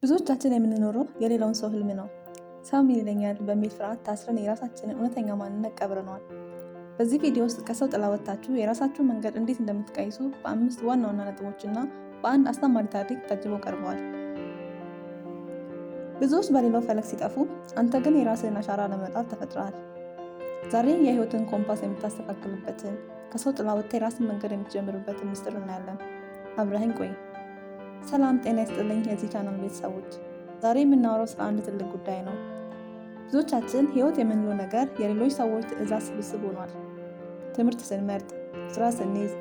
ብዙዎቻችን የምንኖረው የሌላውን ሰው ህልም ነው። ሰው ምን ይለኛል በሚል ፍርሃት ታስረን የራሳችንን እውነተኛ ማንነት ቀብረነዋል። በዚህ ቪዲዮ ውስጥ ከሰው ጥላ ወጥታችሁ የራሳችሁን መንገድ እንዴት እንደምትቀይሱ በ5 ዋና ዋና ነጥቦች እና በአንድ አስተማሪ ታሪክ ታጅበው ቀርበዋል። ብዙዎች በሌላው ፈለግ ሲጠፉ፣ አንተ ግን የራስህን አሻራ ለመጣል ተፈጥረሃል። ዛሬ የህይወትን ኮምፓስ የምታስተካክልበትን፣ ከሰው ጥላ ወጥተህ የራስን መንገድ የምትጀምርበትን ምስጢር እናያለን። አብረኸኝ ቆይ። ሰላም ጤና ይስጥልኝ የዚህ ቻናል ቤተሰቦች። ዛሬ የምናወራው ስለ አንድ ትልቅ ጉዳይ ነው። ብዙዎቻችን ህይወት የምንለው ነገር የሌሎች ሰዎች ትዕዛዝ ስብስብ ሆኗል። ትምህርት ስንመርጥ፣ ስራ ስንይዝ፣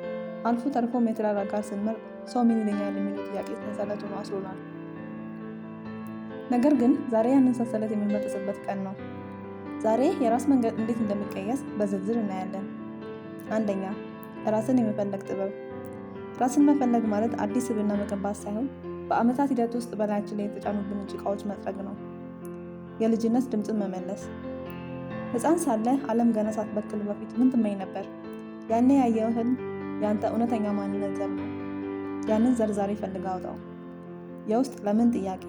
አልፎ ተርፎ የትዳር አጋር ስንመርጥ ሰው ምን ይለኛል የሚለው ጥያቄ ሰንሰለት ሆኖ አስሮናል። ነገር ግን ዛሬ ያንን ሰንሰለት የምንበጥስበት ቀን ነው። ዛሬ የራስ መንገድ እንዴት እንደሚቀየስ በዝርዝር እናያለን። አንደኛ፣ ራስን የመፈለግ ጥበብ። ራስን መፈለግ ማለት አዲስ ስብዕና መገንባት ሳይሆን በአመታት ሂደት ውስጥ በላያችን ላይ የተጫኑብን ጭቃዎች መጥረግ ነው። የልጅነት ድምፅን መመለስ። ህፃን ሳለህ ዓለም ገና ሳትበክል በፊት ምን ትመኝ ነበር? ያኔ ያየው ህልም የአንተ እውነተኛ ማንነት ዘር ነው። ያንን ዘር ዛሬ ፈልግ አውጣው። የውስጥ ለምን ጥያቄ።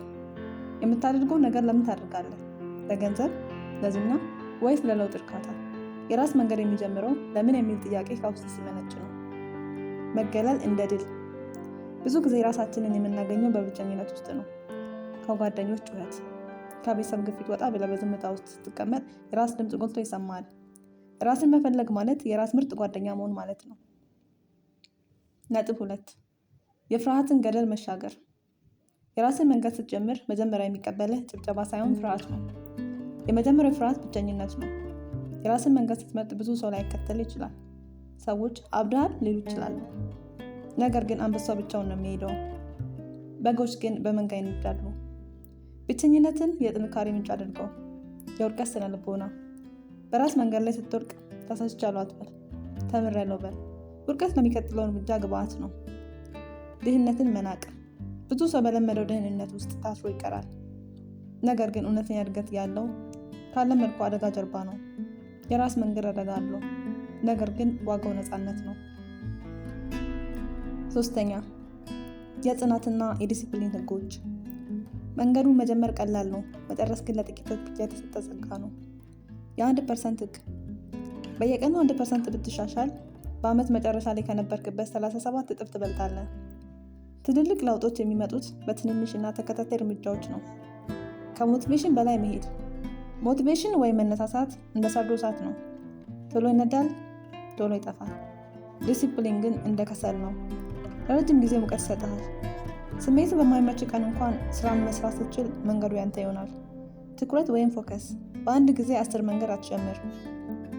የምታደርገው ነገር ለምን ታደርጋለህ? ለገንዘብ፣ ለዝና ወይስ ለለውጥ እርካታ? የራስ መንገድ የሚጀምረው ለምን የሚል ጥያቄ ከውስጥ ሲመነጭ ነው። መገለል እንደ ድል። ብዙ ጊዜ ራሳችንን የምናገኘው በብቸኝነት ውስጥ ነው። ከጓደኞች ጩኸት፣ ከቤተሰብ ግፊት ወጣ ብለህ በዝምታ ውስጥ ስትቀመጥ የራስ ድምፅ ጎልቶ ይሰማል። ራስን መፈለግ ማለት የራስ ምርጥ ጓደኛ መሆን ማለት ነው። ነጥብ 2 የፍርሃትን ገደል መሻገር። የራስን መንገድ ስትጀምር መጀመሪያ የሚቀበልህ ጭብጨባ ሳይሆን ፍርሃት ነው። የመጀመሪያው ፍርሃት ብቸኝነት ነው። የራስን መንገድ ስትመርጥ ብዙ ሰው ላይከተል ይችላል። ሰዎች አብደሃል ሊሉ ይችላሉ። ነገር ግን አንበሳው ብቻውን ነው የሚሄደው። በጎች ግን በመንጋ ይነዳሉ። ብቸኝነትን የጥንካሬ ምንጭ አድርገው። የውድቀት ስነ ልቦና። በራስ መንገድ ላይ ስትወድቅ ተሳስቻለሁ አትበል፣ ተምሬያለሁ በል። ውድቀት ለሚቀጥለው እርምጃ ግብአት ነው። ድህነትን መናቅ። ብዙ ሰው በለመደው ድህነት ውስጥ ታስሮ ይቀራል። ነገር ግን እውነተኛ እድገት ያለው ካለመድኩ አደጋ ጀርባ ነው። የራስ መንገድ አደጋ አለው፣ ነገር ግን ዋጋው ነፃነት ነው። ሶስተኛ፣ የጽናትና የዲሲፕሊን ህጎች። መንገዱን መጀመር ቀላል ነው፣ መጨረስ ግን ለጥቂቶች ብቻ የተሰጠ ጸጋ ነው። የ1% ህግ። በየቀኑ 1% ብትሻሻል በአመት መጨረሻ ላይ ከነበርክበት 37 እጥፍ ትበልጣለህ። ትልልቅ ለውጦች የሚመጡት በትንንሽ እና ተከታታይ እርምጃዎች ነው። ከሞቲቬሽን በላይ መሄድ። ሞቲቬሽን ወይም መነሳሳት እንደ ሰርዶ እሳት ነው። ቶሎ ይነዳል፣ ቶሎ ይጠፋል። ዲሲፕሊን ግን እንደ ከሰል ነው። ለረጅም ጊዜ ሙቀት ይሰጥሃል። ስሜቱ በማይመች ቀን እንኳን ስራን መስራት ስትችል መንገዱ ያንተ ይሆናል። ትኩረት ወይም ፎከስ። በአንድ ጊዜ 10 መንገድ አትጀምር።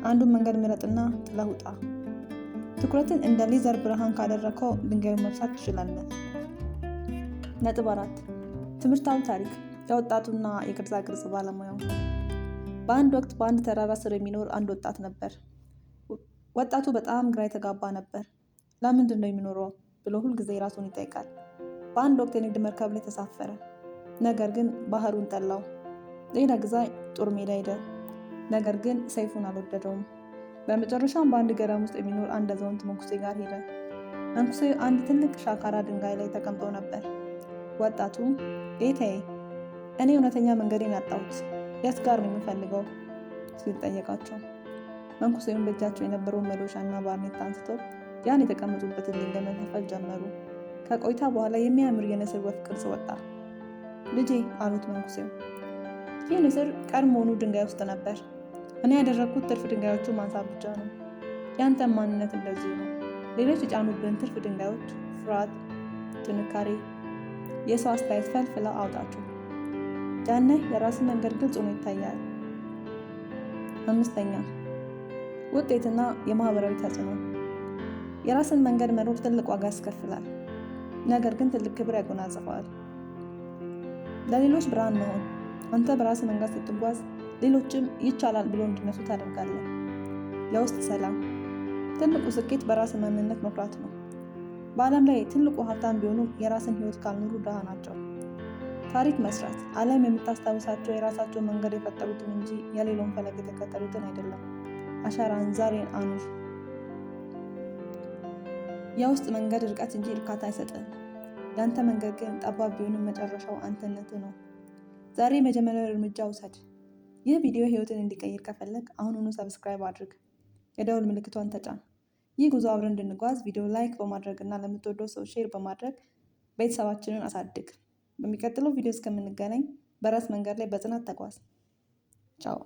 አንዱን መንገድ ምረጥና ጥለህ ውጣ። ትኩረትን እንደ ሌዘር ብርሃን ካደረከው ድንጋዩን መብሳት ትችላለህ። ነጥብ 4 ትምህርታዊ ታሪክ። የወጣቱና የቅርጻ ቅርጽ ባለሙያው። በአንድ ወቅት በአንድ ተራራ ስር የሚኖር አንድ ወጣት ነበር። ወጣቱ በጣም ግራ የተጋባ ነበር። ለምንድን ነው የሚኖረው ብሎ ሁልጊዜ ራሱን ይጠይቃል። በአንድ ወቅት የንግድ መርከብ ላይ ተሳፈረ። ነገር ግን ባህሩን ጠላው። ሌላ ጊዜ ጦር ሜዳ ሄደ። ነገር ግን ሰይፉን አልወደደውም። በመጨረሻም በአንድ ገዳም ውስጥ የሚኖር አንድ አዛውንት መንኩሴ ጋር ሄደ። መንኩሴ አንድ ትልቅ ሻካራ ድንጋይ ላይ ተቀምጦ ነበር። ወጣቱ ጌታዬ፣ እኔ እውነተኛ መንገዴን አጣሁት፣ የት ጋር ነው የምፈልገው ሲል ጠየቃቸው። መንኩሴውን በእጃቸው የነበረውን መዶሻ እና ባርኔጣ አንስተው ያን የተቀመጡበትን ድንጋይ መፈልፈል ጀመሩ። ከቆይታ በኋላ የሚያምር የንስር ወፍ ቅርጽ ወጣ። ልጄ አሉት መንኩሴው፣ ይህ ንስር ቀድሞውኑ ድንጋይ ውስጥ ነበር። እኔ ያደረግኩት ትርፍ ድንጋዮቹን ማንሳት ብቻ ነው። ያንተን ማንነት እንደዚሁ ነው። ሌሎች የጫኑብን ትርፍ ድንጋዮች፣ ፍርሃት፣ ጥንካሬ፣ የሰው አስተያየት ፈልፍለው አውጣቸው። ያኔ የራስን መንገድ ግልጽ ሆኖ ይታያል። 5ኛ፣ ውጤትና የማህበራዊ ተጽዕኖ። የራስን መንገድ መኖር ትልቅ ዋጋ ያስከፍላል፣ ነገር ግን ትልቅ ክብር ያጎናጽፈዋል። ለሌሎች ብርሃን መሆን። አንተ በራስ መንገድ ስትጓዝ ሌሎችም ይቻላል ብሎ እንዲነሱ ታደርጋለህ። የውስጥ ሰላም። ትልቁ ስኬት በራስ ማንነት መኩራት ነው። በዓለም ላይ ትልቁ ሀብታም ቢሆኑ የራስን ህይወት ካልኖሩ ድሃ ናቸው። ታሪክ መስራት። ዓለም የምታስታውሳቸው የራሳቸው መንገድ የፈጠሩትን እንጂ የሌላውን ፈለግ የተከተሉትን አይደለም። አሻራን ዛሬን አኑር። የውስጥ መንገድ ርቀት እንጂ እርካታ አይሰጥም። ያንተ መንገድ ግን ጠባብ ቢሆንም መጨረሻው አንተነት ነው። ዛሬ የመጀመሪያው እርምጃ ውሰድ። ይህ ቪዲዮ ህይወትን እንዲቀይር ከፈለግ አሁኑኑ ሰብስክራይብ አድርግ፣ የደውል ምልክቷን ተጫን። ይህ ጉዞ አብረን እንድንጓዝ ቪዲዮ ላይክ በማድረግ እና ለምትወደው ሰው ሼር በማድረግ ቤተሰባችንን አሳድግ። በሚቀጥለው ቪዲዮ እስከምንገናኝ በራስ መንገድ ላይ በጽናት ተጓዝ። ቻው።